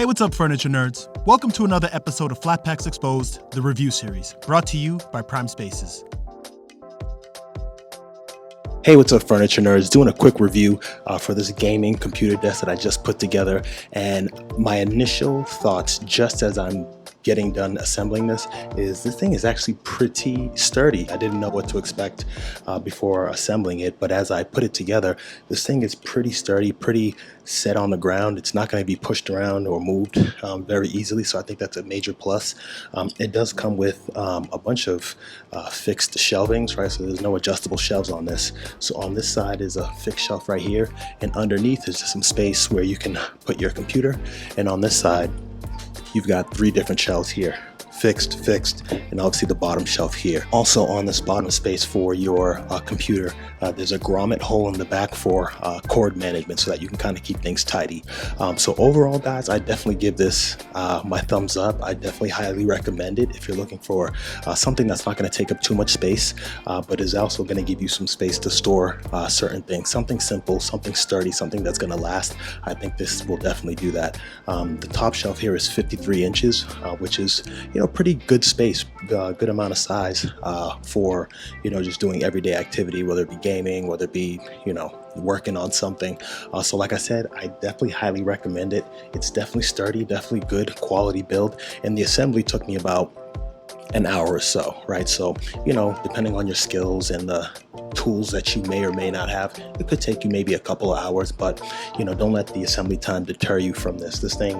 Hey, what's up, furniture nerds? Welcome to another episode of Flat Packs Exposed, the review series, brought to you by Prime Spaces. Hey, what's up, furniture nerds? Doing a quick review for this gaming computer desk that I just put together, and my initial thoughts just as I'm getting done assembling this thing is actually pretty sturdy. I didn't know what to expect before assembling it, but as I put it together, this thing is pretty sturdy, pretty set on the ground. It's not going to be pushed around or moved very easily, so I think that's a major plus. It does come with a bunch of fixed shelvings, right? So there's no adjustable shelves on this. So on this side is a fixed shelf right here, and underneath is just some space where you can put your computer, and on this side you've got 3 different shelves here. Fixed, and obviously the bottom shelf here. Also on this bottom space for your computer, there's a grommet hole in the back for cord management so that you can kind of keep things tidy. So overall, guys, I definitely give this my thumbs up. I definitely highly recommend it if you're looking for something that's not going to take up too much space, but is also going to give you some space to store certain things. Something simple, something sturdy, something that's going to last. I think this will definitely do that. The top shelf here is 53 inches, which is, pretty good space, good amount of size for just doing everyday activity, whether it be gaming, whether it be working on something. So like I said, I definitely highly recommend it. It's definitely sturdy, definitely good quality build, and the assembly took me about an hour or so, right? So depending on your skills and the tools that you may or may not have, it could take you maybe a couple of hours, but don't let the assembly time deter you from this. This thing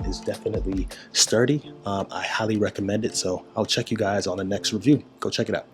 is definitely sturdy. I highly recommend it, so I'll check you guys on the next review. Go check it out.